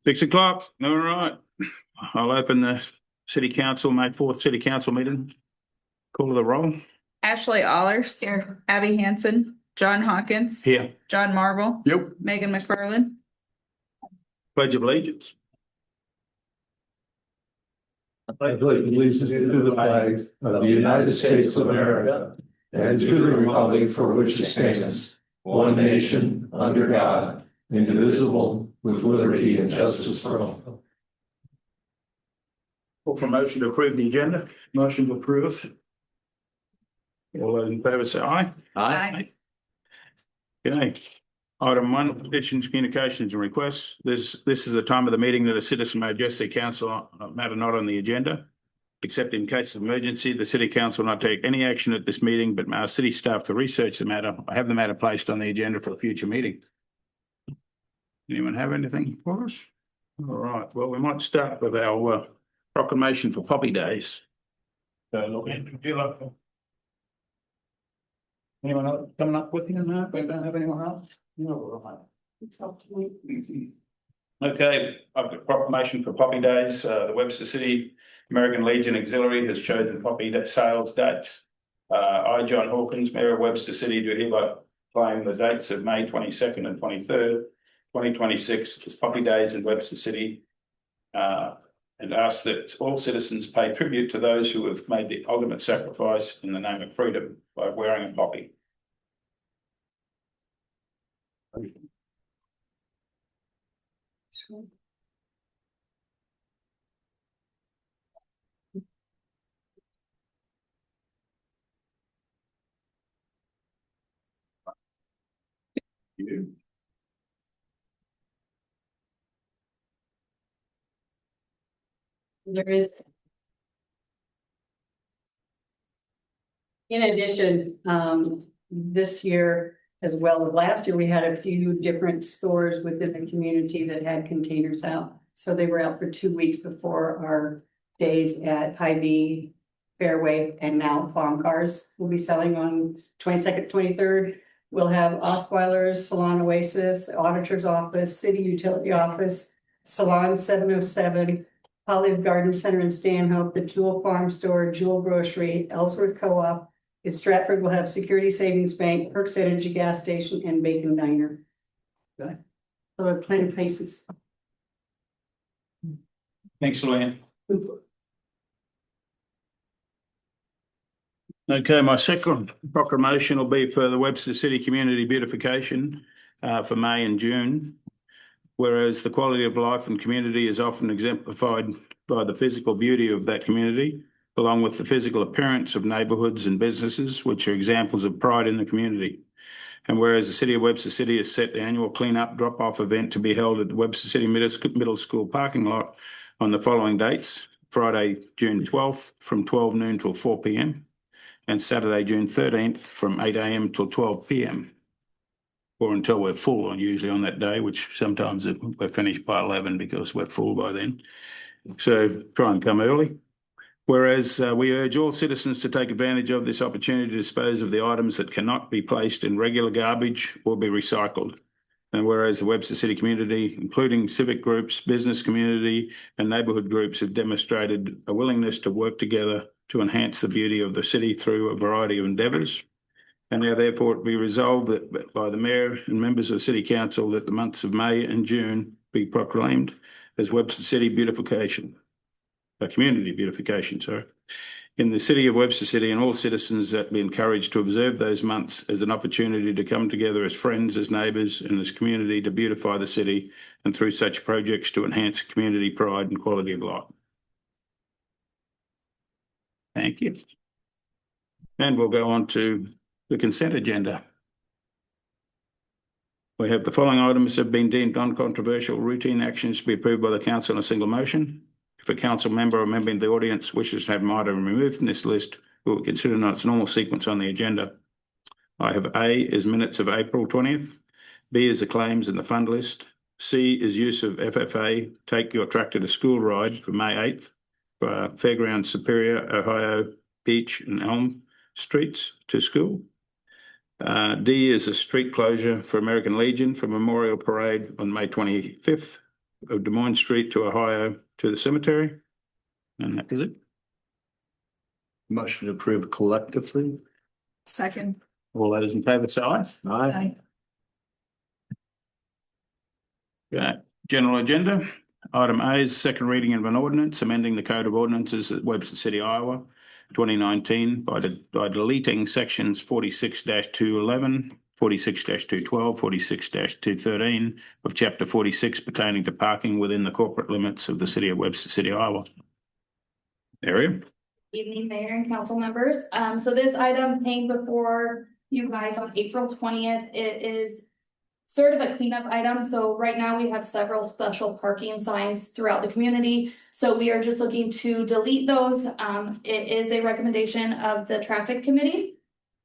6 o'clock. All right. I'll open the City Council, May 4th City Council meeting. Call the roll. Ashley Allers. Here. Abby Hansen. John Hawkins. Here. John Marble. Yep. Megan McFarland. Pledge of Allegiance. I pledge allegiance to the flag of the United States of America and to the republic for which it stands, one nation, under God, indivisible, with liberty and justice for all. Call for motion to approve the agenda. Motion to approve. All those in favour say aye. Aye. Okay. Item 1, petitions, communications and requests. This is a time of the meeting that a citizen may address the council on a matter not on the agenda. Except in case of emergency, the City Council will not take any action at this meeting, but may ask city staff to research the matter. I have the matter placed on the agenda for a future meeting. Anyone have anything for us? All right. Well, we might start with our proclamation for Poppy Days. Anyone else coming up with you? No, we don't have anyone else? No, right. It's up to me. Okay, I've got proclamation for Poppy Days. The Webster City American Legion Auxiliary has chosen Poppy sales dates. I, John Hawkins, Mayor of Webster City, do hereby claim the dates of May 22nd and 23rd, 2026 as Poppy Days in Webster City, and ask that all citizens pay tribute to those who have made the ultimate sacrifice in the name of freedom by wearing a poppy. You. There is, in addition, this year, as well as last year, we had a few different stores within the community that had containers out. So they were out for 2 weeks before our days at Hy-Vee, Fairway, and now Farm Cars will be selling on 22nd, 23rd. We'll have Osweiler's, Salon Oasis, Auditor's Office, City Utility Office, Salon 707, Holly's Garden Center in Stanhope, the Jewel Farm Store, Jewel Grocery, Ellsworth Co-op. In Stratford, we'll have Security Savings Bank, Perks Energy Gas Station, and Bacon Diner. Good. So there are plenty of places. Thanks, Luann. Okay, my second proclamation will be for the Webster City Community Beautification for May and June. Whereas the quality of life and community is often exemplified by the physical beauty of that community, along with the physical appearance of neighbourhoods and businesses, which are examples of pride in the community. And whereas the City of Webster City has set the annual clean-up drop-off event to be held at the Webster City Middle School parking lot on the following dates: Friday, June 12th from 12 noon till 4 p.m. and Saturday, June 13th from 8 a.m. till 12 p.m. or until we're full, usually on that day, which sometimes we're finished by 11 because we're full by then. So try and come early. Whereas we urge all citizens to take advantage of this opportunity to dispose of the items that cannot be placed in regular garbage or be recycled. And whereas the Webster City community, including civic groups, business community, and neighbourhood groups, have demonstrated a willingness to work together to enhance the beauty of the city through a variety of endeavours. And now therefore it be resolved that by the Mayor and members of the City Council that the months of May and June be proclaimed as Webster City Beautification. Community beautification, sorry, in the City of Webster City, and all citizens that be encouraged to observe those months as an opportunity to come together as friends, as neighbours, and as community to beautify the city, and through such projects to enhance community pride and quality of life. Thank you. And we'll go on to the consent agenda. We have the following items have been deemed non-controversial routine actions to be approved by the council in a single motion. If a council member or member in the audience wishes to have an item removed from this list, we will consider it on its normal sequence on the agenda. I have A is minutes of April 20th, B is the claims in the fund list, C is use of FFA, take your tractor to school ride for May 8th, for Fairgrounds Superior, Ohio, Beach and Elm Streets to school. D is a street closure for American Legion for Memorial Parade on May 25th. of Des Moines Street to Ohio to the cemetery. And that is it. Motion to approve collectively. Second. All those in favour say aye. Aye. Okay, general agenda. Item A is second reading of an ordinance amending the Code of Ordinances at Webster City, Iowa, 2019 by deleting sections 46-211, 46-212, 46-213 of Chapter 46 pertaining to parking within the corporate limits of the city of Webster City, Iowa. Ariel? Evening, Mayor and council members. So this item came before you guys on April 20th. It is sort of a cleanup item. So right now we have several special parking signs throughout the community. So we are just looking to delete those. It is a recommendation of the traffic committee.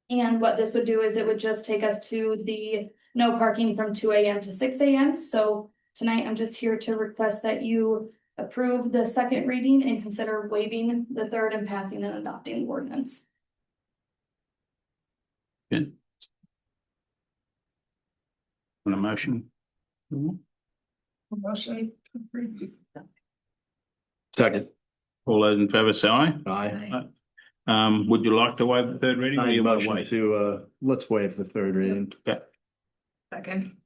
And what this would do is it would just take us to the no parking from 2 a.m. to 6 a.m. So tonight I'm just here to request that you approve the second reading and consider waiving the third and passing and adopting the ordinance. Good. On a motion? Motion. Second. All those in favour say aye. Aye. Would you like to waive the third reading? Or you want to Motion wait? to, let's waive the third reading. Okay. Second.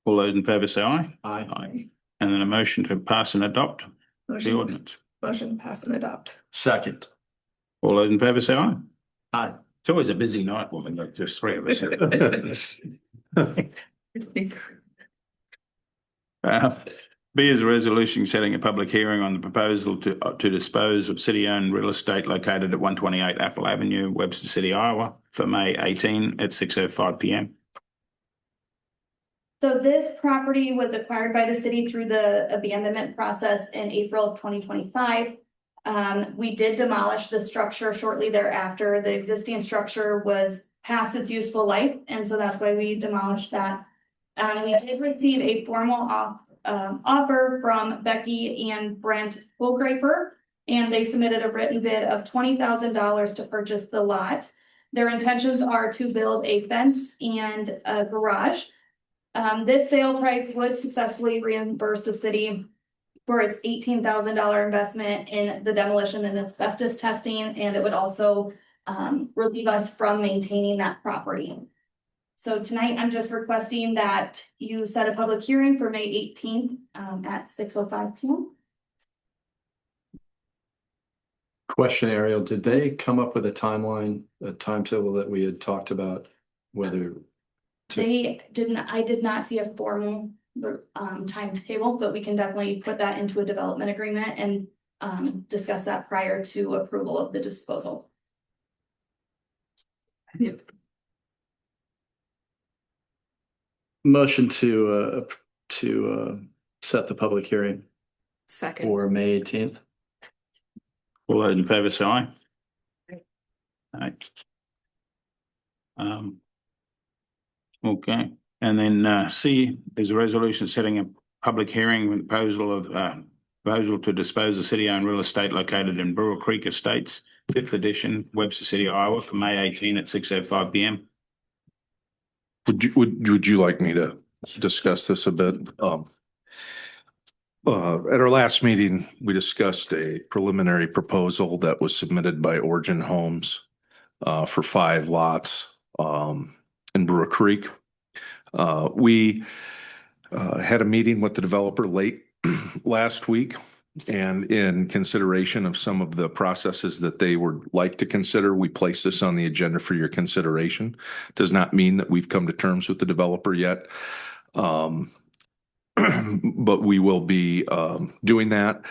All those in favour say aye. Aye. And then a motion to pass and adopt the Motion, ordinance. motion to pass and adopt. Second. All those in favour say aye. Aye. It's always a busy night when there's just three of us. B is a resolution setting a public hearing on the proposal to dispose of city-owned real estate located at 128 Apple Avenue, Webster City, Iowa, for May 18 at 6:05 p.m. So this property was acquired by the city through the abandonment process in April of 2025. We did demolish the structure shortly thereafter. The existing structure was past its useful life, and so that's why we demolished that. We did receive a formal offer from Becky and Brent Bullgraper, and they submitted a written bid of $20,000 to purchase the lot. Their intentions are to build a fence and a garage. This sale price would successfully reimburse the city for its $18,000 investment in the demolition and asbestos testing, and it would also relieve us from maintaining that property. So tonight, I'm just requesting that you set a public hearing for May 18th at 6:05 p.m. Question, Ariel, did they come up with a timeline, a timetable that we had talked about? Whether They didn't, I did not see a formal timetable, but we can definitely put that into a development agreement and discuss that prior to approval of the disposal. Yep. motion to set the public hearing Second. for May 18th. All those in favour say aye. Aye. Aye. Okay, and then C is a resolution setting a public hearing with proposal to dispose of city-owned real estate located in Brewer Creek Estates, 5th edition, Webster City, Iowa, for May 18 at 6:05 p.m. Would you like me to discuss this a bit? At our last meeting, we discussed a preliminary proposal that was submitted by Origin Homes for 5 lots in Brewer Creek. We had a meeting with the developer late last week, and in consideration of some of the processes that they would like to consider, we placed this on the agenda for your consideration. Does not mean that we've come to terms with the developer yet. But we will be doing that.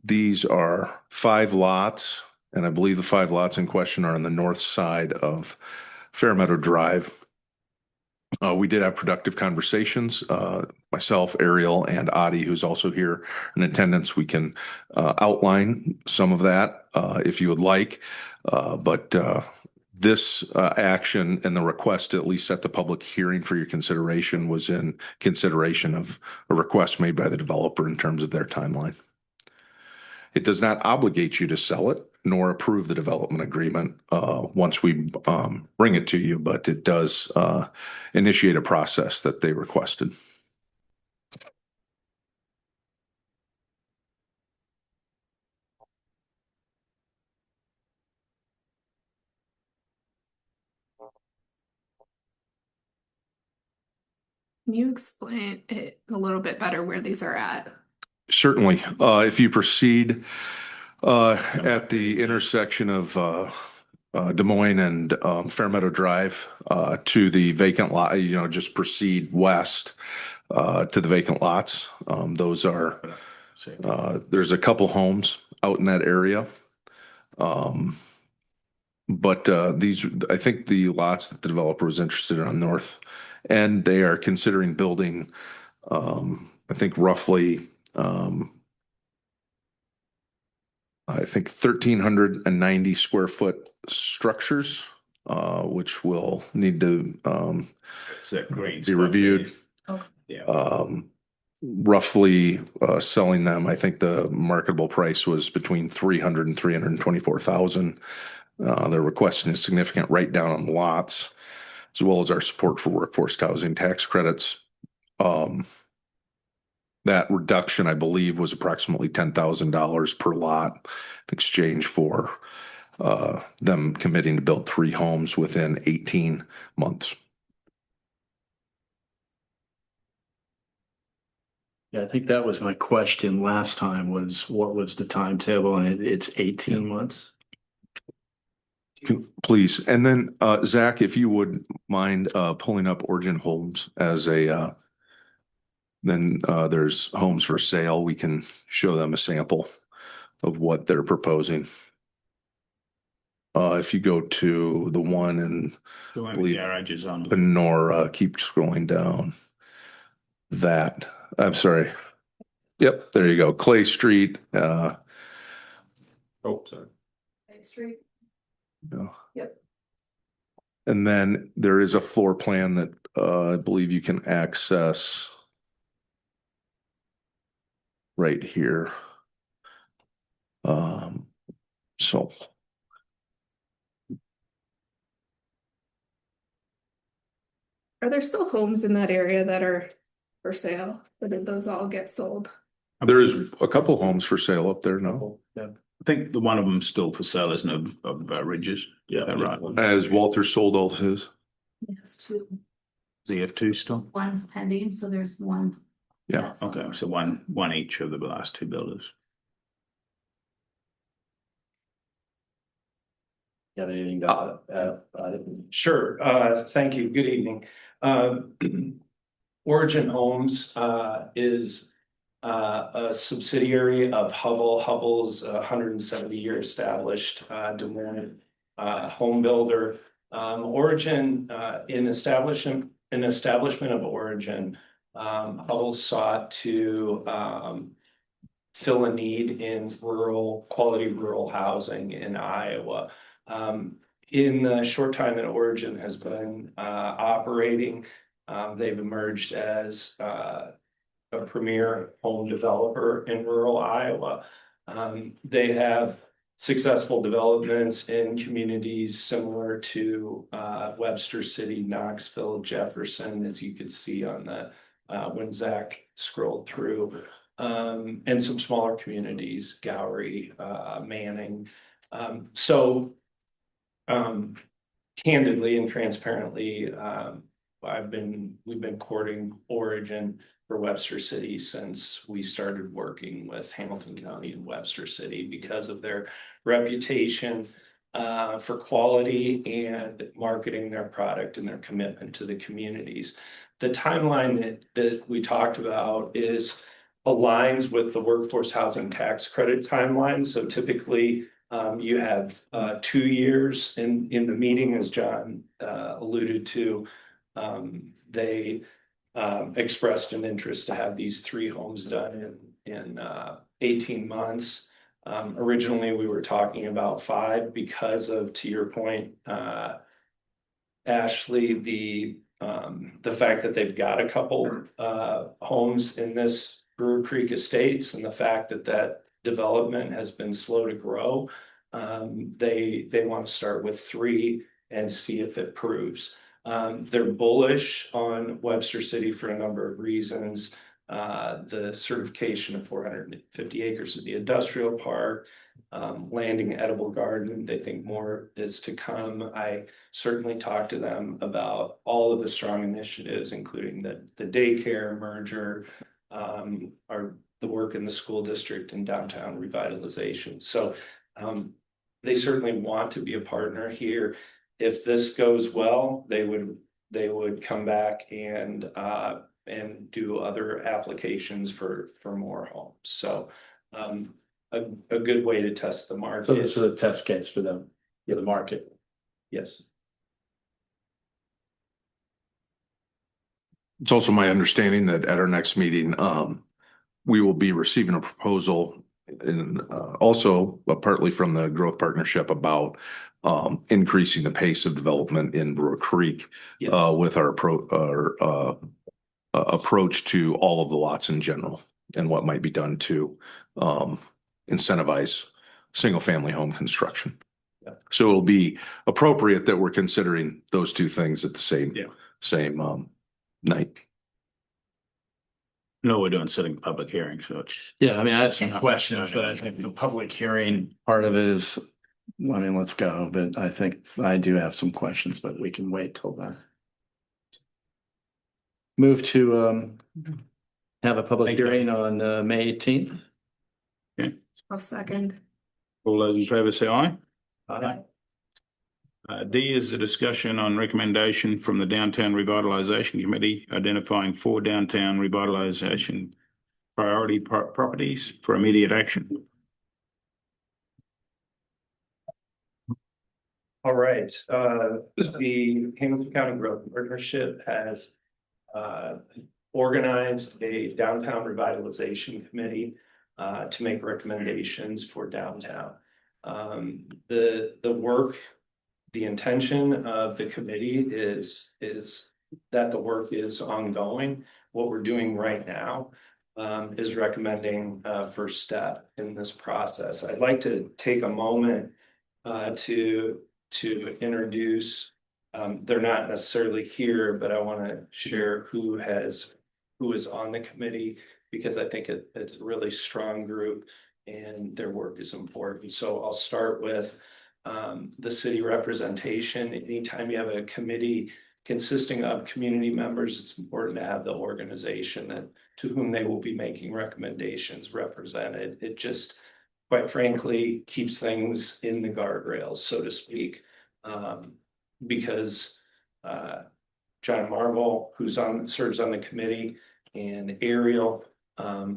These are 5 lots, and I believe the 5 lots in question are on the north side of Fairmeadow Drive. We did have productive conversations. Myself, Ariel, and Adi, who's also here in attendance. We can outline some of that if you would like. But this action and the request to at least set the public hearing for your consideration was in consideration of a request made by the developer in terms of their timeline. It does not obligate you to sell it nor approve the development agreement once we bring it to you, but it does initiate a process that they requested. Can you explain it a little bit better where these are at? Certainly. If you proceed at the intersection of Des Moines and Fairmeadow Drive to the vacant lot, just proceed west to the vacant lots. Those are, there's a couple homes out in that area. But these, I think the lots that the developer was interested in on north, and they are considering building, I think roughly, I think 1,390 square foot structures, which will need to be reviewed. Okay. Yeah. Roughly selling them, I think the marketable price was between 300 and 324,000. They're requesting a significant write down on lots, as well as our support for workforce housing tax credits. That reduction, I believe, was approximately $10,000 per lot in exchange for them committing to build 3 homes within 18 months. Yeah, I think that was my question last time, was what was the timetable, and it's 18 months. Please. And then Zach, if you would mind pulling up Origin Homes as a then there's homes for sale. We can show them a sample of what they're proposing. If you go to the one in The one with the garages on. Benora, keep scrolling down. That, I'm sorry. Yep, there you go. Clay Street. Oh, sorry. Street. Yeah. Yep. And then there is a floor plan that I believe you can access right here. So Are there still homes in that area that are for sale, or did those all get sold? there is a couple homes for sale up there now. Yeah. I think the one of them's still for sale, isn't it, of Ridges? Yeah. Right. As Walter sold all his. Yes, two. Do you have 2 still? One's pending, so there's one. Yeah. that's- Okay, so one each of the last 2 builders. You have anything to add? Sure, thank you, good evening. Origin Homes is a subsidiary of Hubble. Hubble's a 170-year established Des Moines home builder. Origin in establishment of Origin, Hubble sought to fill a need in quality rural housing in Iowa. In the short time that Origin has been operating, they've emerged as a premier home developer in rural Iowa. They have successful developments in communities similar to Webster City, Knoxville, Jefferson, as you could see on the when Zach scrolled through, and some smaller communities, Gowrie, Manning. Candidly and transparently, we've been courting Origin for Webster City since we started working with Hamilton County and Webster City because of their reputation for quality and marketing their product and their commitment to the communities. The timeline that we talked about aligns with the workforce housing tax credit timeline. So typically you have 2 years in the meeting, as John alluded to. They expressed an interest to have these 3 homes done in 18 months. Originally, we were talking about 5 because of, to your point, Ashley, the fact that they've got a couple homes in this Brewer Creek Estates, and the fact that development has been slow to grow. They want to start with 3 and see if it proves. They're bullish on Webster City for a number of reasons. the certification of 450 acres of the industrial park, landing edible garden. They think more is to come. I certainly talked to them about all of the strong initiatives, including the daycare merger, the work in the school district and downtown revitalization. So they certainly want to be a partner here. If this goes well, they would come back and do other applications for more homes. So a good way to test the market. So this is a test case for them, for the market. Yes. It's also my understanding that at our next meeting, we will be receiving a proposal and also partly from the growth partnership about increasing the pace of development in Brewer Creek Yes. With our approach to all of the lots in general and what might be done to incentivize single-family home construction. Yeah. So it'll be appropriate that we're considering those two things at the same night. No, we're doing setting public hearing, so it's. Yeah, I mean, I have some Yeah. questions, but I think the public hearing part of it is, I mean, let's go, but I think I do have some questions, but we can wait till then. Move to have a public Thank you. hearing on May 18th. I'll second. All those in favor say aye. Aye. D is a discussion on recommendation from the Downtown Revitalization Committee identifying 4 downtown revitalization priority properties for immediate action. All right, the Hamilton County Growth Partnership has organized a downtown revitalization committee to make recommendations for downtown. The intention of the committee is that the work is ongoing. What we're doing right now is recommending first step in this process. I'd like to take a moment to introduce. They're not necessarily here, but I want to share who is on the committee, because I think it's a really strong group and their work is important. So I'll start with the city representation. Anytime you have a committee consisting of community members, it's important to have the organization to whom they will be making recommendations represented. It just, quite frankly, keeps things in the guardrails, so to speak, because John Marvel, who serves on the committee, and Ariel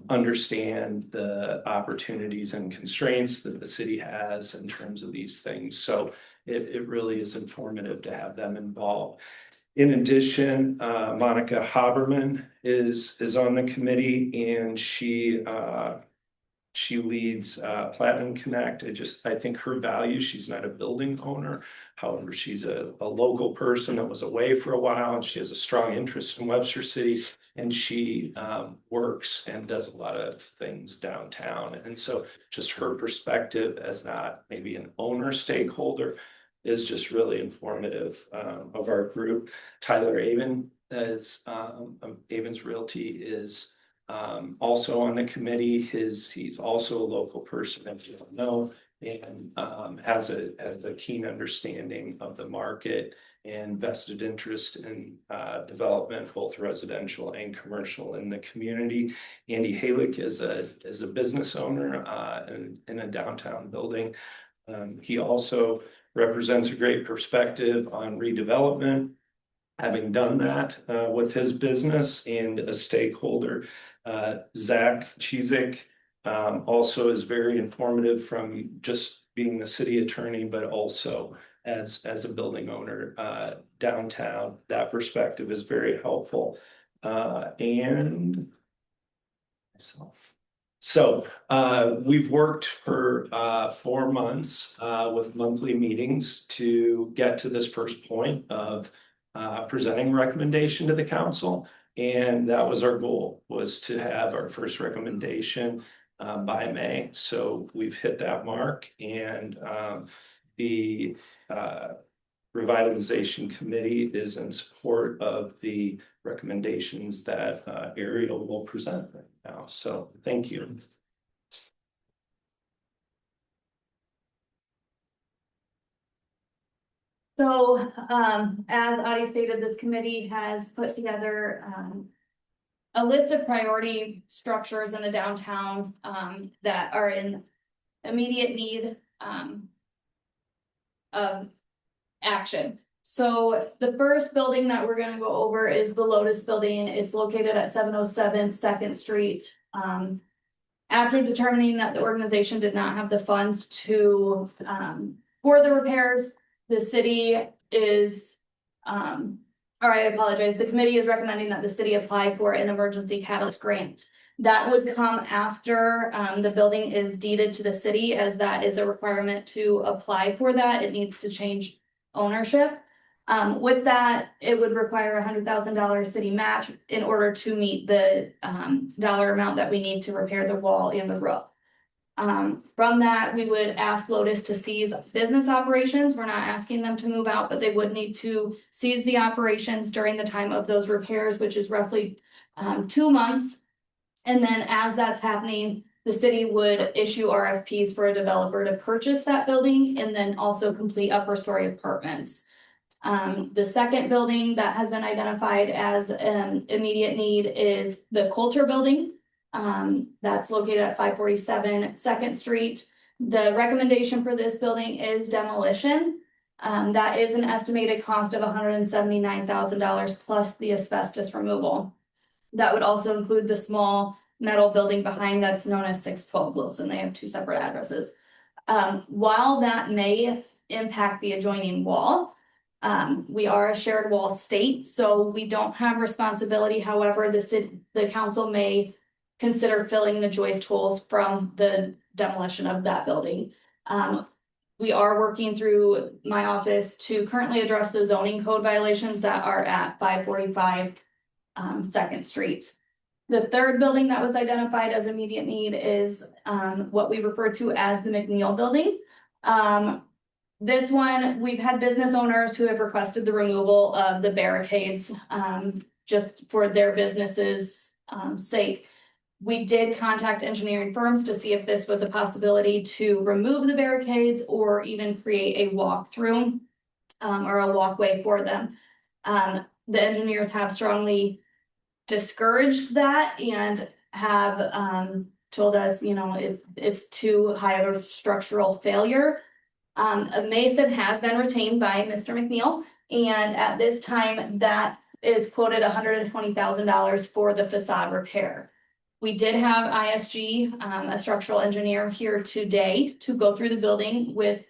understand the opportunities and constraints that the city has in terms of these things. So it really is informative to have them involved. In addition, Monica Haberman is on the committee, and she leads Platinum Connect. I think her value, she's not a building owner. However, she's a local person that was away for a while, and she has a strong interest in Webster City, and she works and does a lot of things downtown. And so just her perspective as not maybe an owner stakeholder is just really informative of our group. Tyler Avon Avon's Realty is also on the committee. He's also a local person, if you don't know, and has a keen understanding of the market and vested interest in development, both residential and commercial in the community. Andy Halick is a business owner in a downtown building. He also represents a great perspective on redevelopment, having done that with his business, and a stakeholder. Zach Chizik also is very informative from just being the city attorney, but also as a building owner downtown. That perspective is very helpful. And myself. So we've worked for 4 months with monthly meetings to get to this first point of presenting recommendation to the council. And that was our goal, was to have our first recommendation by May. So we've hit that mark, and the Revitalization Committee is in support of the recommendations that Ariel will present right now. So thank you. So, as Audie stated, this committee has put together, a list of priority structures in the downtown, that are in immediate need, of action. So the first building that we're gonna go over is the Lotus Building. It's located at 707 Second Street. After determining that the organization did not have the funds to, for the repairs, the city is, or I apologize, the committee is recommending that the city apply for an emergency catalyst grant. That would come after, the building is deeded to the city, as that is a requirement to apply for that. It needs to change ownership. With that, it would require $100,000 city match in order to meet the, dollar amount that we need to repair the wall and the roof. From that, we would ask Lotus to cease business operations. We're not asking them to move out, but they would need to cease the operations during the time of those repairs, which is roughly 2 months. And then as that's happening, the city would issue RFPs for a developer to purchase that building and then also complete upper story apartments. The second building that has been identified as an immediate need is the Coulter Building. That's located at 547 Second Street. The recommendation for this building is demolition. That is an estimated cost of $179,000 plus the asbestos removal. That would also include the small metal building behind that's known as 612 Wilson. They have 2 separate addresses. While that may impact the adjoining wall, we are a shared wall state, so we don't have responsibility. However, the council may consider filling the joist holes from the demolition of that building. We are working through my office to currently address the zoning code violations that are at 545 Second Street. The third building that was identified as immediate need is what we refer to as the McNeil Building. This one, we've had business owners who have requested the removal of the barricades just for their businesses' sake. We did contact engineering firms to see if this was a possibility to remove the barricades or even create a walkthrough or a walkway for them. The engineers have strongly discouraged that and have told us, it's too high of a structural failure. A mason has been retained by Mr. McNeil, and at this time that is quoted $120,000 for the facade repair. We did have ISG, a structural engineer, here today to go through the building with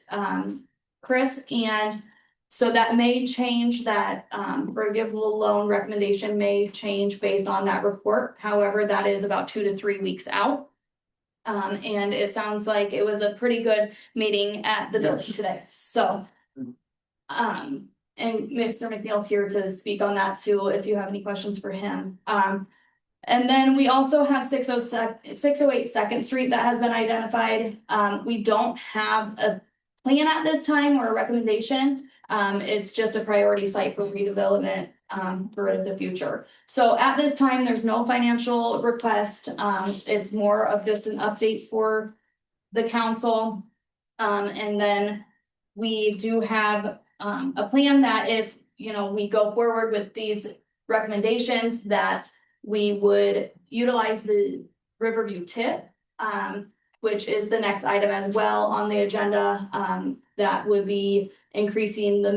Chris, and so that may change. That forgivable loan recommendation may change based on that report. However, that is about 2 to 3 weeks out. And it sounds like it was a pretty good meeting at the building today. So, and Mr. McNeil's here to speak on that too, if you have any questions for him. And then we also have 608 Second Street that has been identified. We don't have a plan at this time or a recommendation. It's just a priority site for redevelopment for the future. So at this time, there's no financial request. It's more of just an update for the council. And then we do have a plan that if we go forward with these recommendations, that we would utilize the Riverview tip, which is the next item as well on the agenda. That would be increasing the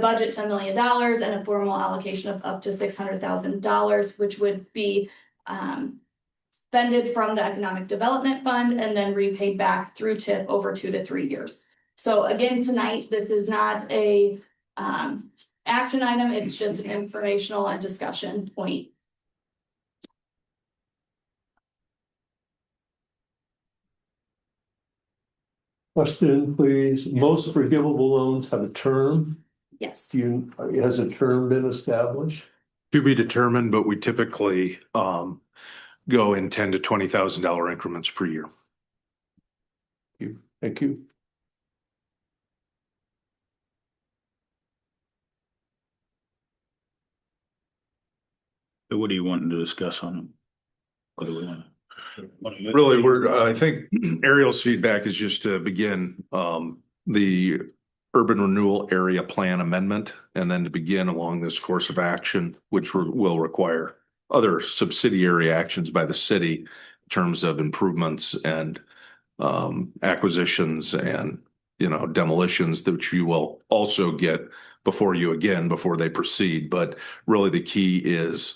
budget to $1 million and a formal allocation of up to $600,000, which would be spended from the Economic Development Fund and then repaid back through TIP over 2 to 3 years. So again, tonight, this is not a action item, it's just an informational and discussion point. Question, please. Most forgivable loans have a term. Yes. Has a term been established? To be determined, but we typically go in $10,000 to $20,000 increments per year. Thank you. So what do you want to discuss on them? What do we want? Really, I think Ariel's feedback is just to begin the urban renewal area plan amendment, and then to begin along this course of action, which will require other subsidiary actions by the city in terms of improvements and acquisitions and, demolitions that you will also get before they proceed. But really the key is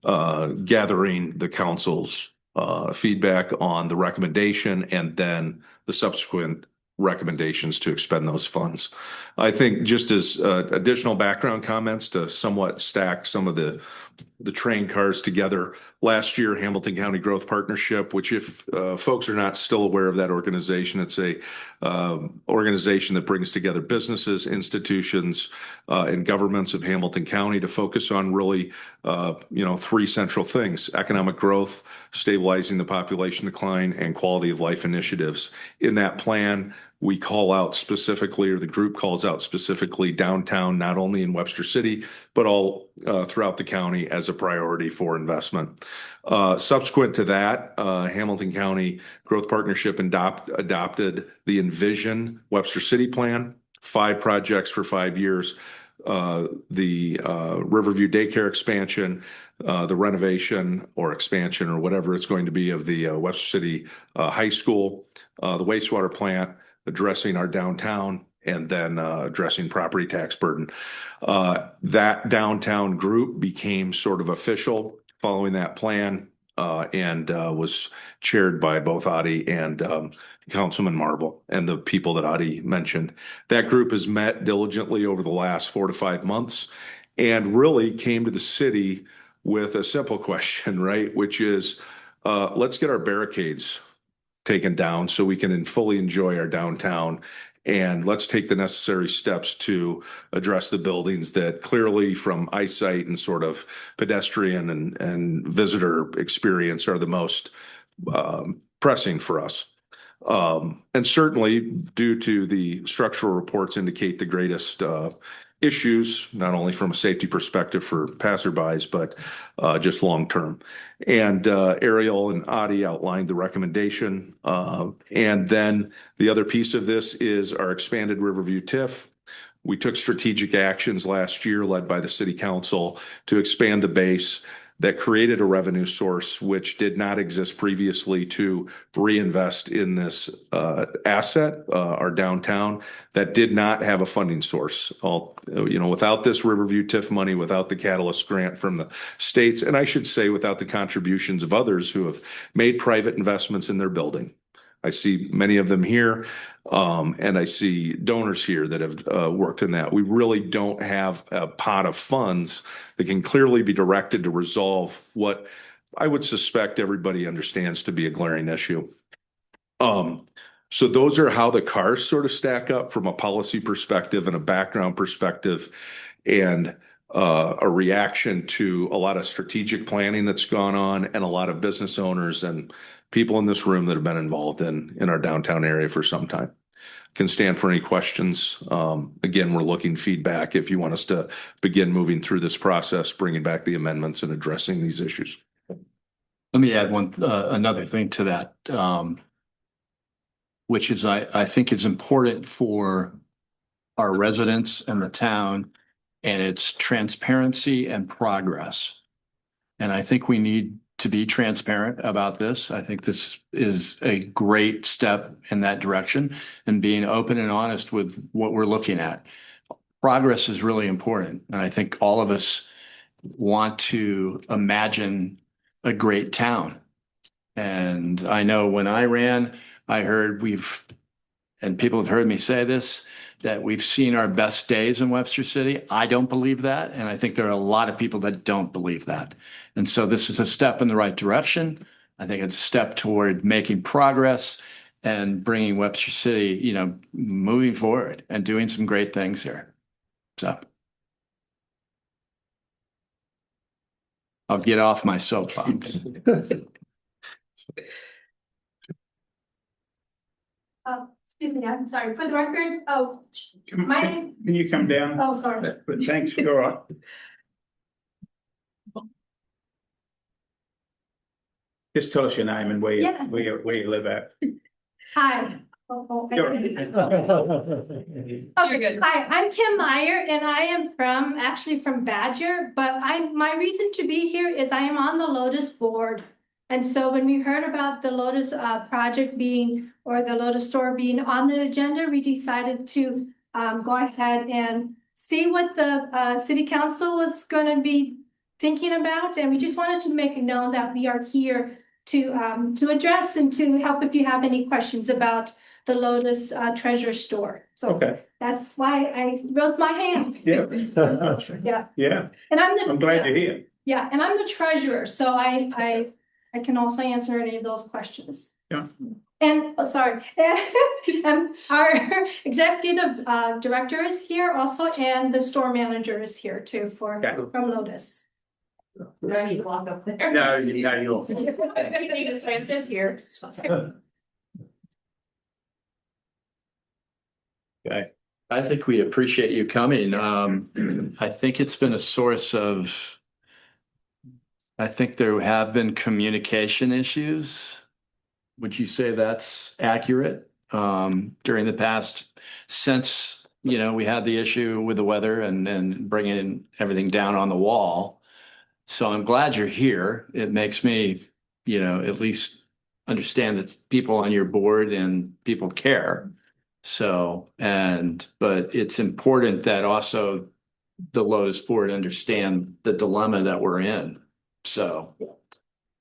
gathering the council's feedback on the recommendation and then the subsequent recommendations to expend those funds. I think just as additional background comments to somewhat stack some of the train cars together. Last year, Hamilton County Growth Partnership, which if folks are not still aware of that organization, it's a organization that brings together businesses, institutions, and governments of Hamilton County to focus on really, three central things: economic growth, stabilizing the population decline, and quality of life initiatives. In that plan, we call out specifically, or the group calls out specifically, downtown, not only in Webster City, but all throughout the county as a priority for investment. Subsequent to that, Hamilton County Growth Partnership adopted the Envision Webster City Plan, 5 projects for 5 years. The Riverview Daycare expansion, the renovation or expansion or whatever it's going to be of the Webster City High School, the wastewater plant, addressing our downtown, and then addressing property tax burden. That downtown group became sort of official following that plan and was chaired by both Adi and Councilman Marble and the people that Adi mentioned. That group has met diligently over the last 4 to 5 months and really came to the city with a simple question, right? Which is, let's get our barricades taken down so we can fully enjoy our downtown. And let's take the necessary steps to address the buildings that clearly from eyesight and sort of pedestrian and visitor experience are the most pressing for us. And certainly due to the structural reports indicate the greatest issues, not only from a safety perspective for passerbys, but just long term. And Ariel and Adi outlined the recommendation. And then the other piece of this is our expanded Riverview TIF. We took strategic actions last year led by the city council to expand the base that created a revenue source which did not exist previously to reinvest in this asset, our downtown, that did not have a funding source. Without this Riverview TIF money, without the Catalyst grant from the states, and I should say without the contributions of others who have made private investments in their building. I see many of them here, and I see donors here that have worked in that. We really don't have a pot of funds that can clearly be directed to resolve what I would suspect everybody understands to be a glaring issue. So those are how the cars sort of stack up from a policy perspective and a background perspective, and a reaction to a lot of strategic planning that's gone on and a lot of business owners and people in this room that have been involved in our downtown area for some time. Can stand for any questions. Again, we're looking feedback if you want us to begin moving through this process, bringing back the amendments and addressing these issues. Let me add another thing to that, which is I think it's important for our residents and the town, and it's transparency and progress. And I think we need to be transparent about this. I think this is a great step in that direction, and being open and honest with what we're looking at. Progress is really important. And I think all of us want to imagine a great town. And I know when I ran, I heard and people have heard me say this, that we've seen our best days in Webster City. I don't believe that. And I think there are a lot of people that don't believe that. And so this is a step in the right direction. I think it's a step toward making progress and bringing Webster City, moving forward and doing some great things here. So I'll get off my soapbox. Excuse me, I'm sorry. For the record, Can you come down? oh, sorry. But thanks, you're all right. Just tell us your name and Yeah. where you live at. Hi. You're- Okay, good. Hi, I'm Kim Meyer and I am actually from Badger, but my reason to be here is I am on the Lotus board. And so when we heard about the Lotus project or the Lotus store being on the agenda, we decided to go ahead and see what the city council was gonna be thinking about. And we just wanted to make it known that we are here to address and to help if you have any questions about the Lotus treasure store. So Okay, that's why I rose my hand. yeah. Yeah, Yeah, and I'm glad you're here. yeah, and I'm the treasurer, so I can also answer any of those questions. Yeah. And, sorry, and our executive director is here also, and the store manager is here too Okay. from Lotus. Do I need to walk up there? No, you don't. You need to say this here. Okay, I think we appreciate you coming. I think it's been a source of, I think there have been communication issues. Would you say that's accurate? During the past, since, we had the issue with the weather and bringing everything down on the wall. So I'm glad you're here. It makes me, at least understand that people on your board and people care. So, but it's important that also the Lotus board understand the dilemma that we're in. So.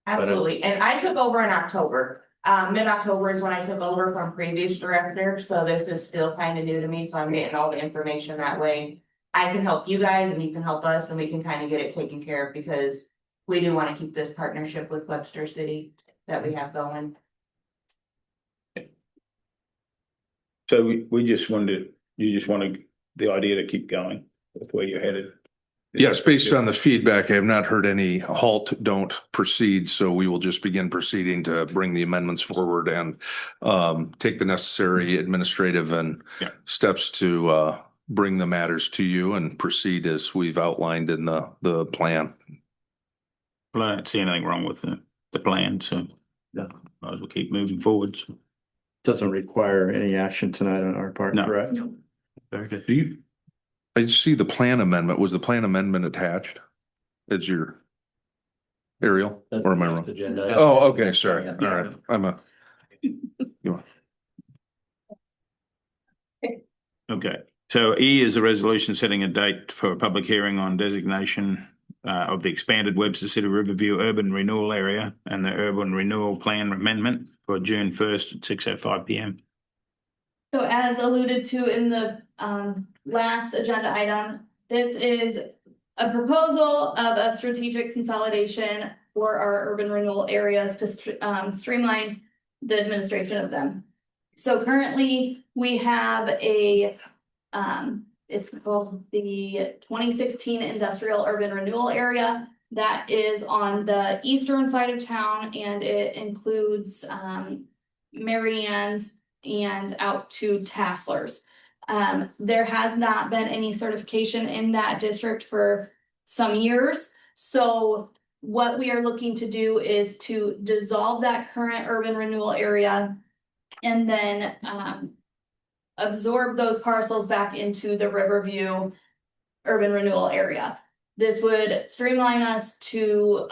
Absolutely, and I took over in October. Mid-October is when I took over from previous director, so this is still kind of new to me, so I'm getting all the information that way. I can help you guys and you can help us and we can kind of get it taken care of because we do want to keep this partnership with Webster City that we have going. so we just wanted, you just wanted the idea to keep going with where you're headed. Yes, based on the feedback, I have not heard any halt, don't proceed. So we will just begin proceeding to bring the amendments forward and take the necessary administrative and Yeah. steps to bring the matters to you and proceed as we've outlined in the plan. Well, I don't see anything wrong with the plan, so Yeah. might as well keep moving forwards. Doesn't require any action tonight on our part, No. correct? Very good. I see the plan amendment. Was the plan amendment attached? As your aerial, That's or am I the wrong? next agenda. Oh, okay, sorry. Yeah. All right. Okay, so E is a resolution setting a date for a public hearing on designation of the expanded Webster City Riverview Urban Renewal Area and the Urban Renewal Plan Amendment for June 1st at 6:05 PM. So as alluded to in the last agenda item, this is a proposal of a strategic consolidation for our urban renewal areas to streamline the administration of them. So currently, we have it's called the 2016 Industrial Urban Renewal Area that is on the eastern side of town, and it includes Mary Ann's and out to Tasslers. There has not been any certification in that district for some years. So what we are looking to do is to dissolve that current urban renewal area and then absorb those parcels back into the Riverview urban renewal area. This would streamline us to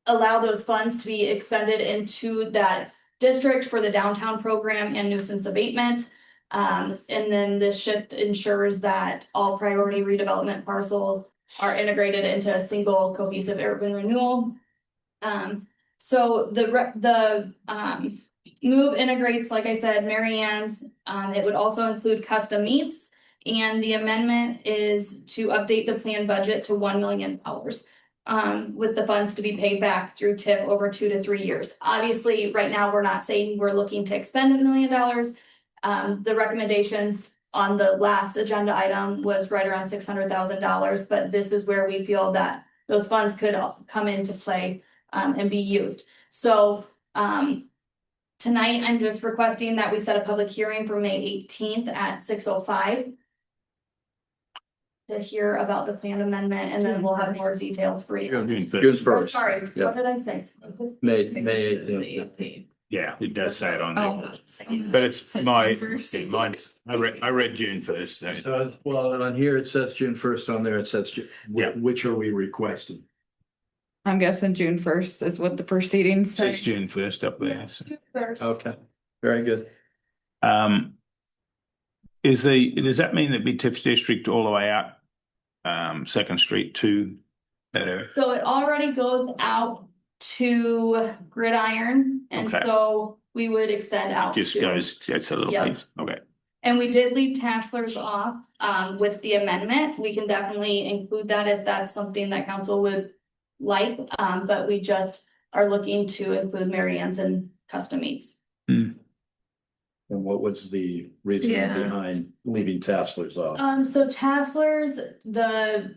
allow those funds to be expended into that district for the downtown program and nuisance abatement. And then this shift ensures that all priority redevelopment parcels are integrated into a single cohesive urban renewal. So the move integrates, like I said, Mary Ann's. It would also include custom meats, and the amendment is to update the planned budget to $1 million. With the funds to be paid back through TIP over 2 to 3 years. Obviously, right now, we're not saying we're looking to expend $1 million. The recommendations on the last agenda item was right around $600,000, but this is where we feel that those funds could come into play and be used. So tonight, I'm just requesting that we set a public hearing for May 18th at 6:05. to hear about the plan amendment, and then we'll have more details for you. June June first. Oh, first. sorry, Yeah. what did I say? May 18th. Yeah, it does say it on there. Oh. But it's Says my, June 1st. yeah, mine, I read June first, so. So, well, on here it says June 1st, on there it says, Yeah. which are we requesting? I'm guessing June 1st is what the proceedings It say. says June first up there. So. First. Okay, very good. Does that mean that be TIF's district all the way out, Second Street to that area? So it already goes out to Gridiron, and Okay. so we would extend out Just to. goes, it's a little Yep. piece, okay. And we did leave Tasslers off, with the amendment. We can definitely include that if that's something that council would like, but we just are looking to include Mary Ann's and custom meats. And what was the reasoning Yeah. behind leaving Tasslers off? So Tasslers, the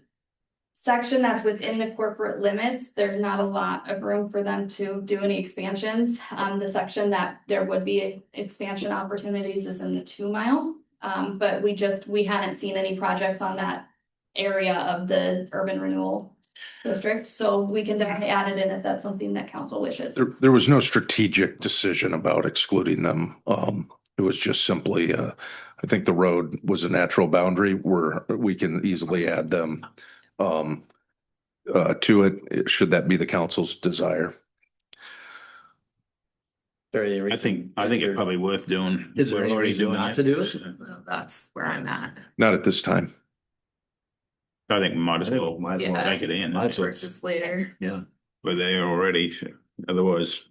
section that's within the corporate limits, there's not a lot of room for them to do any expansions. The section that there would be expansion opportunities is in the 2 mile. But we hadn't seen any projects on that area of the urban renewal district, so we can definitely add it in if that's something that council wishes. There was no strategic decision about excluding them. It was just simply, I think the road was a natural boundary where we can easily add them to it, should that be the council's desire. I think it's probably worth doing. Is there We're any already reason doing not it. to do it? So That's where I'm at. Not at this time. I think we might as well Might as well. take it in. Might as well. Versus later. Yeah. We're there already. Otherwise,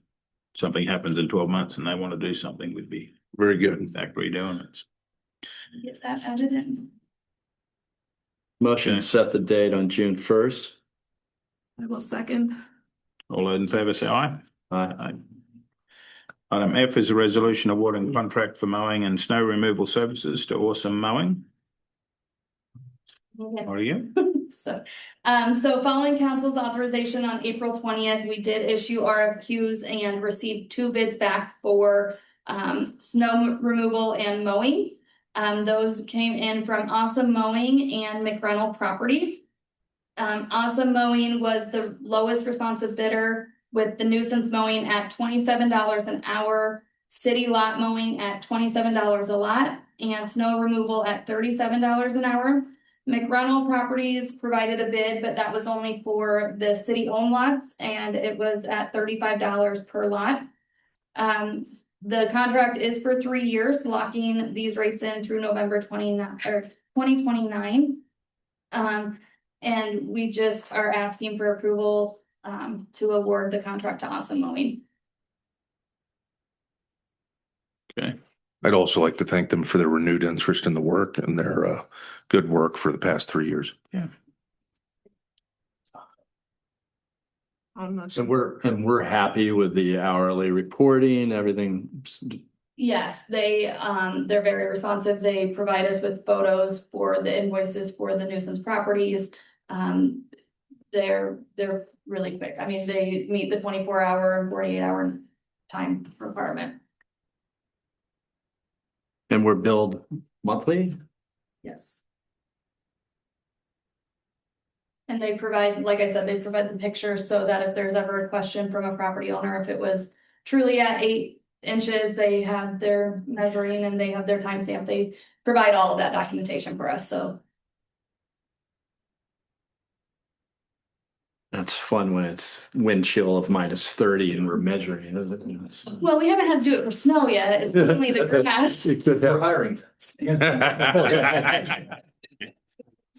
something happens in 12 months and they want to do something, we'd be Very good. back redoing it. Get that added in. Motion Okay. to set the date on June 1st. I will second. All those in favour say aye. Aye. Item F is a resolution awarding contract for mowing and snow removal services to Awesome Mowing. Okay. What are you? So following council's authorization on April 20th, we did issue RFQs and received 2 bids back for snow removal and mowing. Those came in from Awesome Mowing and McReynolds Properties. Awesome Mowing was the lowest responsive bidder, with the nuisance mowing at $27 an hour, city lot mowing at $27 a lot, and snow removal at $37 an hour. McReynolds Properties provided a bid, but that was only for the city-owned lots, and it was at $35 per lot. The contract is for 3 years, locking these rates in through November 2029. And we just are asking for approval to award the contract to Awesome Mowing. Okay. I'd also like to thank them for their renewed interest in the work and their good work for the past 3 years. Yeah. And we're happy with the hourly reporting, everything. Yes, they're very responsive. They provide us with photos for the invoices for the nuisance properties. They're really quick. I mean, they meet the 24-hour and 48-hour time requirement. And we're billed monthly? Yes. And they provide, like I said, they provide the pictures so that if there's ever a question from a property owner, if it was truly at 8 inches, they have their measuring and they have their timestamp. They provide all of that documentation for us, so. That's fun when it's wind chill of -30 and we're measuring, isn't it? Well, we haven't had to do it for snow yet. It's only the grass. We're hiring.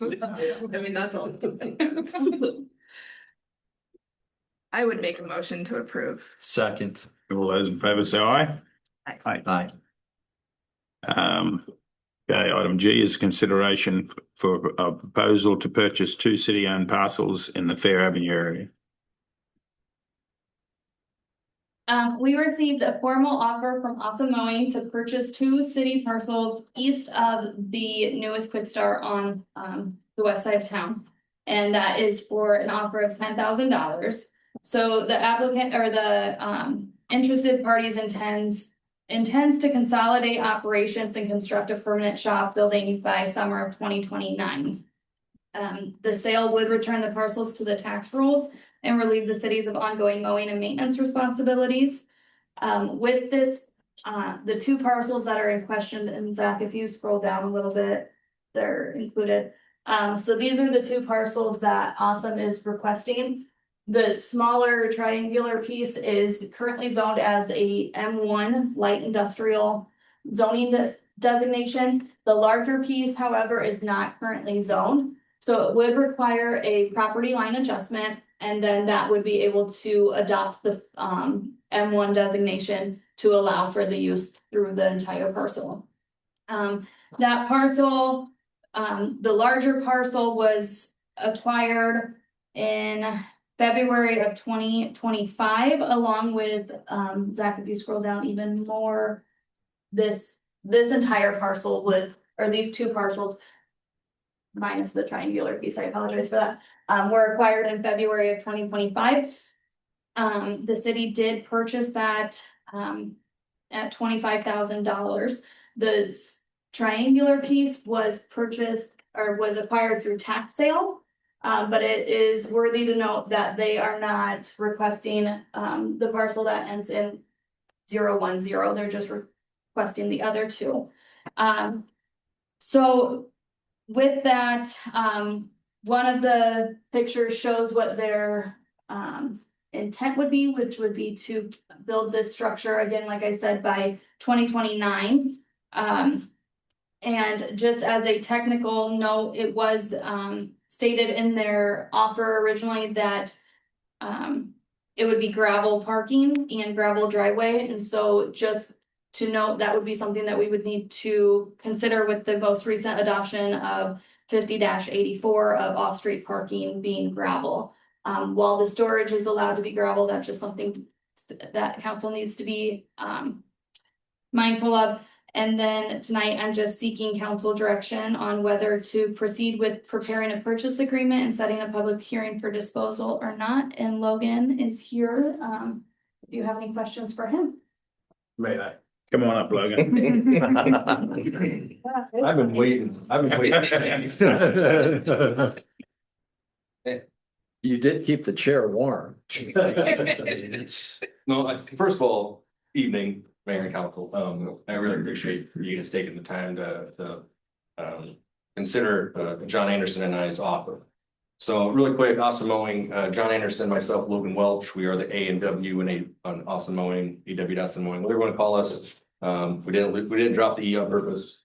I mean, that's all. I would make a motion to approve. Second. All those in favour say aye. Aye. Okay, item G is consideration for a proposal to purchase 2 city-owned parcels in the Fair Avenue area. We received a formal offer from Awesome Mowing to purchase 2 city parcels east of the newest Quick Start on the west side of town. And that is for an offer of $10,000. So the applicant or the interested parties intends to consolidate operations and construct a permanent shop building by summer of 2029. The sale would return the parcels to the tax rolls and relieve the cities of ongoing mowing and maintenance responsibilities. With this, the two parcels that are in question, and Zach, if you scroll down a little bit, they're included. So these are the two parcels that Awesome is requesting. The smaller triangular piece is currently zoned as a M1 light industrial zoning designation. The larger piece, however, is not currently zoned. So it would require a property line adjustment, and then that would be able to adopt the M1 designation to allow for the use through the entire parcel. That parcel, the larger parcel was acquired in February of 2025, along with, Zach, if you scroll down even more, this entire parcel was, or these two parcels, minus the triangular piece, I apologize for that, were acquired in February of 2025. The city did purchase that at $25,000. The triangular piece was purchased or was acquired through tax sale. But it is worthy to note that they are not requesting the parcel that ends in 010. They're just requesting the other two. So with that, one of the pictures shows what their intent would be, which would be to build this structure again, like I said, by 2029. And just as a technical note, it was stated in their offer originally that it would be gravel parking and gravel driveway. And so just to note, that would be something that we would need to consider with the most recent adoption of 50-84 of off-street parking being gravel. While the storage is allowed to be gravel, that's just something that council needs to be mindful of. And then tonight, I'm just seeking council direction on whether to proceed with preparing a purchase agreement and setting a public hearing for disposal or not. And Logan is here. If you have any questions for him. May I? Come on up, Logan. I've been waiting. You did keep the chair warm. No, first of all, evening, Mayor and Council, I really appreciate you guys taking the time to consider John Anderson and I's offer. So really quick, Awesome Mowing, John Anderson, myself, Logan Welch, we are the A and W on Awesome Mowing, AW Mowing, whatever you want to call us. We didn't drop the E on purpose.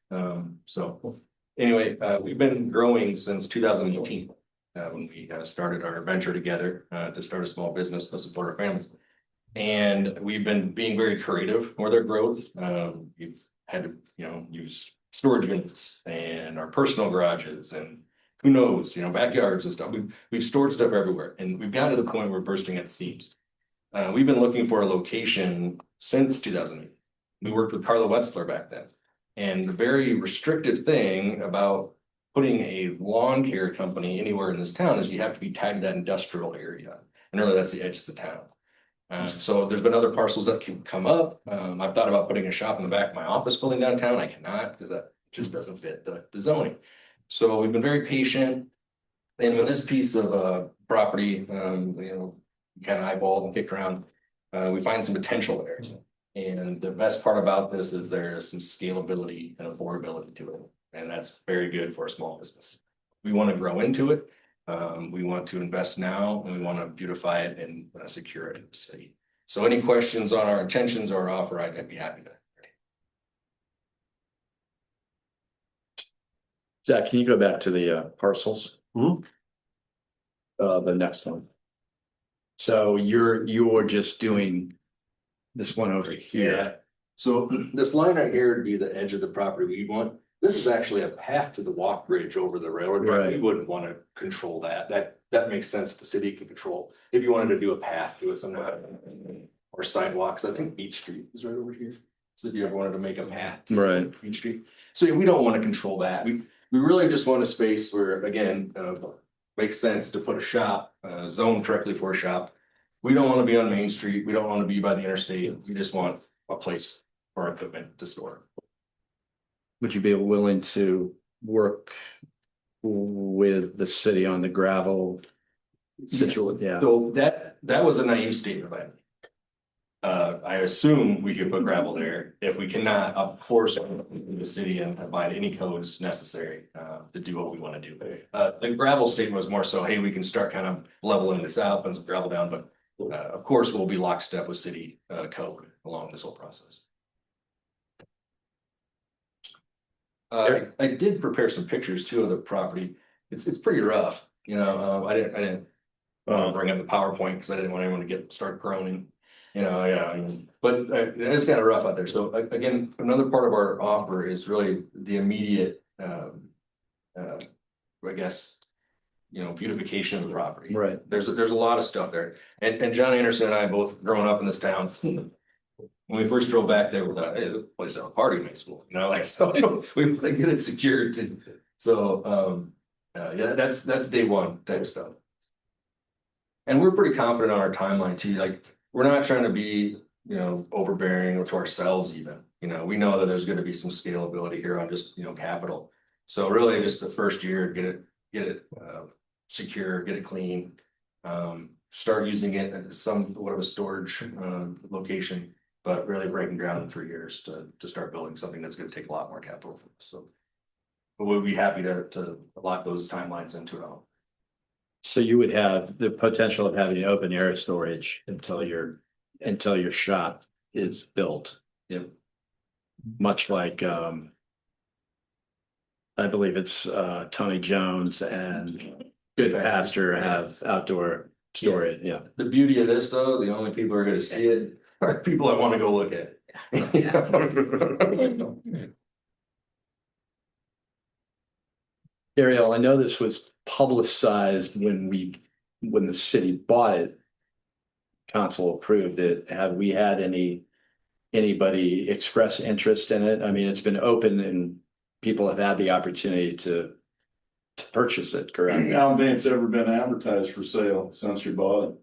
So anyway, we've been growing since 2018. When we started our venture together to start a small business to support our families. And we've been being very creative with our growth. We've had to, use storage units and our personal garages and who knows, backyards and stuff. We've stored stuff everywhere, and we've gotten to the point where we're bursting at the seams. We've been looking for a location since 2008. We worked with Webster back then. And the very restrictive thing about putting a lawn care company anywhere in this town is you have to be tied to that industrial area. And really that's the edges of town. So there's been other parcels that can come up. I've thought about putting a shop in the back of my office building downtown. I cannot because that just doesn't fit the zoning. So we've been very patient. And with this piece of property, kind of eyeballed and kicked around, we find some potential there. And the best part about this is there is some scalability and affordability to it. And that's very good for a small business. We want to grow into it. We want to invest now, and we want to beautify it and secure it in the city. So any questions on our intentions or our offer, I'd be happy to. Zach, can you go back to the parcels? Mhm. The next one. So you're just doing this one over here. Yeah. So this line right here would be the edge of the property we want. This is actually a path to the walk bridge over the railroad. Right. We wouldn't want to control that. That makes sense. The city can control if you wanted to do a path to it somewhere or sidewalks. I think Beach Street is right over here. So if you ever wanted to make a path to Right. Beach Street. So yeah, we don't want to control that. We really just want a space where, again, makes sense to put a shop, zoned correctly for a shop. We don't want to be on Main Street. We don't want to be by the interstate. We just want a place for our equipment to store. Would you be willing to work with the city on the gravel situation? Yeah. So that was a naive statement by me. I assume we could put gravel there. If we cannot, of course, the city and provide any codes necessary to do what we want to do. The gravel statement was more so, hey, we can start kind of leveling this out, putting some gravel down, but of course, we'll be lockstep with city code along this whole process. I did prepare some pictures too of the property. It's pretty rough, you know. I didn't bring up the PowerPoint because I didn't want anyone to start groaning. You know, yeah, but it's kind of rough out there. So again, another part of our offer is really the immediate, I guess, you know, beautification of the property. Right. There's a lot of stuff there, and John Anderson and I both growing up in this town. When we first drove back there, we thought, hey, the place is a party in school, you know, like so we want to get it secured. So yeah, that's day one type of stuff. And we're pretty confident on our timeline too. Like, we're not trying to be, you know, overbearing to ourselves even. You know, we know that there's going to be some scalability here on just, you know, capital. So really just the first year, get it secure, get it clean, start using it at somewhat of a storage location, but really breaking ground in 3 years to start building something that's going to take a lot more capital from us. So but we'll be happy to lock those timelines into it all. So you would have the potential of having open air storage until your shop is built. Yep. Much like I believe it's Tony Jones and Good Pasture have outdoor storage. Yeah. The beauty of this though, the only people who are going to see it are people that want to go look at it. Ariel, I know this was publicized when the city bought it. Council approved it. Have we had anybody express interest in it? I mean, it's been open and people have had the opportunity to purchase it, correct? I don't think it's ever been advertised for sale since you bought it.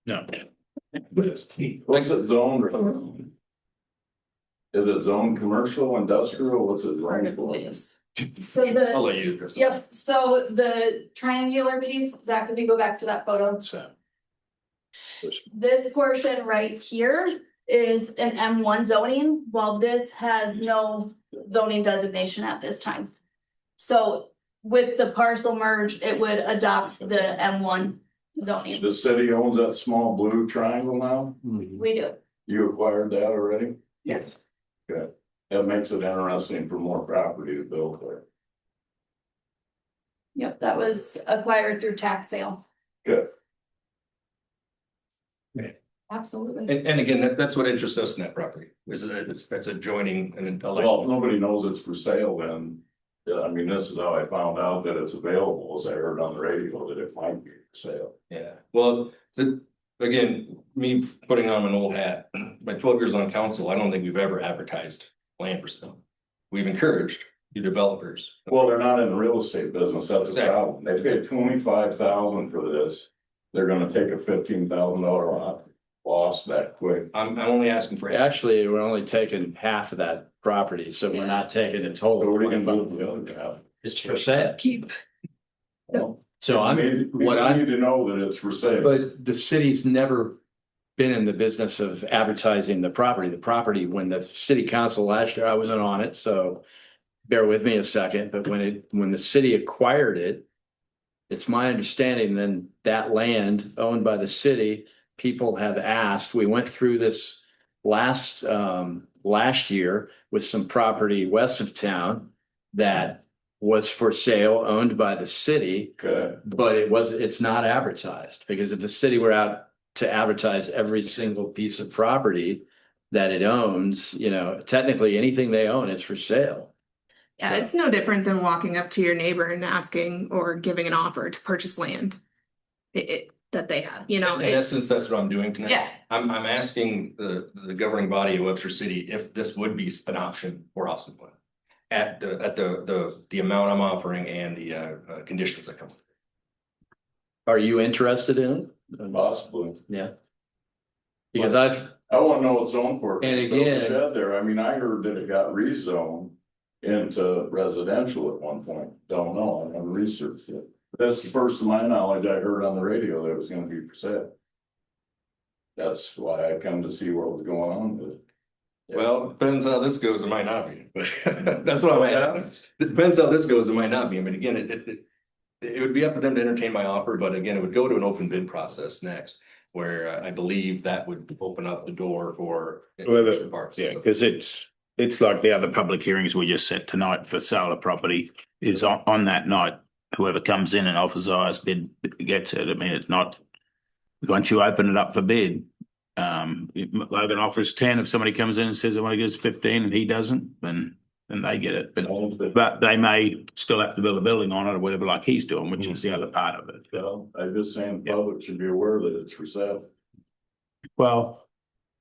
No. What's it zoned? Is it zoned commercial, industrial? What's it zoned for? So I'll let you address it. yep, so the triangular piece, Zach, if you go back to that photo. So This portion right here is an M1 zoning, while this has no zoning designation at this time. So with the parcel merge, it would adopt the M1 zoning. The city owns that small blue triangle now? We do, You acquired that already? yes. Good. That makes it interesting for more property to build there. Yep, that was acquired through tax sale. Good. Absolutely. And again, that's what interests us in that property, is that it's adjoining and. Well, nobody knows it's for sale then. Yeah, I mean, this is how I found out that it's available, as I heard on the radio that it might be for sale. Yeah, well, again, me putting on an old hat, my 12 years on council, I don't think we've ever advertised land for sale. We've encouraged the developers. Well, they're not in the real estate business, that's a Exactly. problem. They paid $25,000 for this. They're gonna take a $15,000 loss that quick. I'm only asking for. actually, we're only taking half of that property, so we're not taking the So total. what are you gonna do with the other half? It's for sale. Well, So we need to know that it's for sale. but the city's never been in the business of advertising the property. The property, when the city council last year, I wasn't on it, so bear with me a second, but when the city acquired it, it's my understanding then that land owned by the city, people have asked, we went through this last year with some property west of town that was for sale, owned by the city, Okay. but it's not advertised, because if the city were out to advertise every single piece of property that it owns, you know, technically anything they own is for sale. Yeah, it's no different than walking up to your neighbor and asking or giving an offer to purchase land. That they have, you know. In essence, that's what I'm doing tonight. Yeah. I'm asking the governing body of Webster City if this would be an option for Austin Point. At the amount I'm offering and the conditions that come. Are you interested in it? Possibly. Yeah. Because I wanna know what's zoned for. And Build a again- Shed there, I mean, I heard that it got rezoned. into residential at one point. Don't know, I haven't researched it. But that's the first of my knowledge I heard on the radio that it was gonna be for sale. That's why I come to see what was going on with it. Well, depends how this goes, it might not be, but that's what I'm at. It depends how this goes, it might not be. I mean, again, it would be up to them to entertain my offer, but again, it would go to an open bid process next. Where I believe that would open up the door for. Whether- parts. Yeah, because it's like the other public hearings we just set tonight for sale of property is on that night. Whoever comes in and offers the highest bid gets it. I mean, it's not, once you open it up for bid, Logan offers 10. If somebody comes in and says they want to give us 15 and he doesn't, then they get it. But they may still have to build a building on it or whatever, like he's doing, which is the other part of it. So I'm just saying, the public should be aware that it's for sale. Well,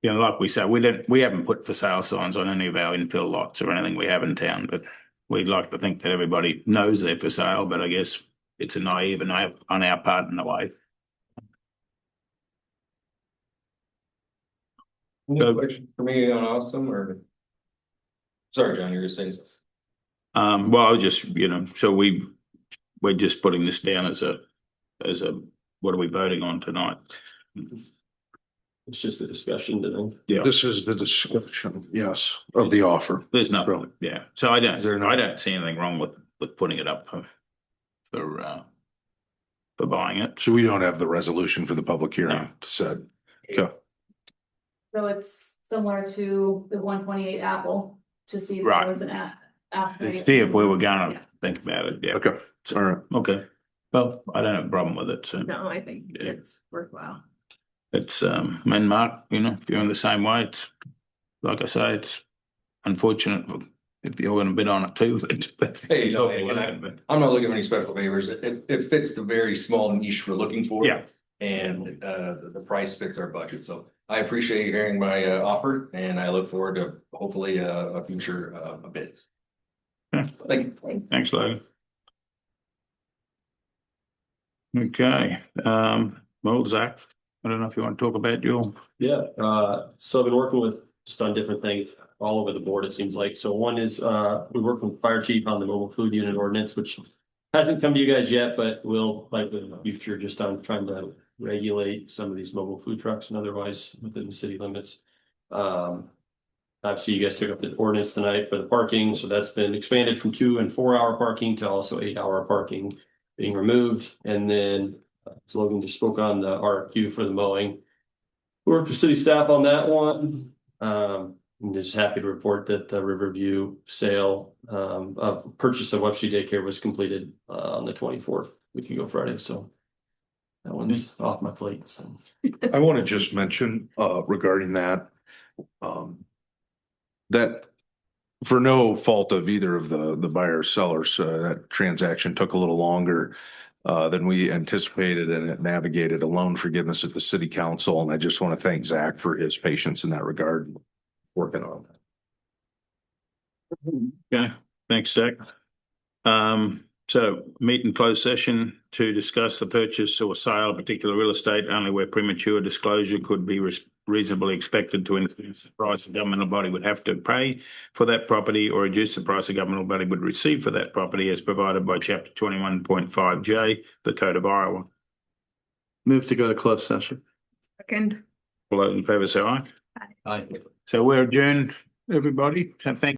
you know, like we said, we haven't put for sale signs on any of our infill lots or anything we have in town, but we'd like to think that everybody knows they're for sale, but I guess it's a naive and on our part in a way. Any question for me on Awesome or? Sorry, John, you were saying something. Well, I was just, you know, so we're just putting this down as a, what are we voting on tonight? It's just a discussion today. Yeah. This is the discussion, yes, of the offer. There's no problem. Yeah. So I Is there I don't see anything wrong with putting it up for buying it. So we don't have the resolution for the public hearing said. Okay. So it's similar to the 128 Apple to see if Right. there was an app. See if we were gonna think about it. Yeah. Okay. All right. Okay. Well, I don't have a problem with it. So No, I think it's worthwhile. it's, and Mark, you know, if you're in the same way, it's, like I say, it's unfortunate if you're gonna bid on it too, but. Hey, no, I'm not looking for any special favors. It fits the very small niche we're looking for. Yeah. And the price fits our budget. So I appreciate you hearing my offer and I look forward to hopefully a future bid. Yeah. Thank you. Thanks, Logan. Okay, well, Zach, I don't know if you want to talk about your. Yeah, so I've been working with just on different things all over the board, it seems like. So one is, we work with fire chief on the mobile food unit ordinance, which hasn't come to you guys yet, but will likely in the future, just on trying to regulate some of these mobile food trucks and otherwise within the city limits. Obviously, you guys took up the ordinance tonight for the parking, so that's been expanded from 2 and 4 hour parking to also 8 hour parking being removed. And then Logan just spoke on the RFQ for the mowing. Worked with city staff on that one. I'm just happy to report that the Riverview sale of purchase of Webster daycare was completed on the 24th, week ago Friday. So that one's off my plate. So I want to just mention regarding that, that for no fault of either of the buyer or sellers, that transaction took a little longer than we anticipated, and it navigated a loan forgiveness at the city council. And I just want to thank Zach for his patience in that regard, working on that. Okay, thanks, Zach. So meet in closed session to discuss the purchase or sale of particular real estate only where premature disclosure could be reasonably expected to influence the price a governmental body would have to pay for that property or reduce the price a governmental body would receive for that property as provided by Chapter 21.5J, the Code of Iowa. Move to go to closed session. Second. All those in favour say aye. I So we're adjourned, everybody. So thank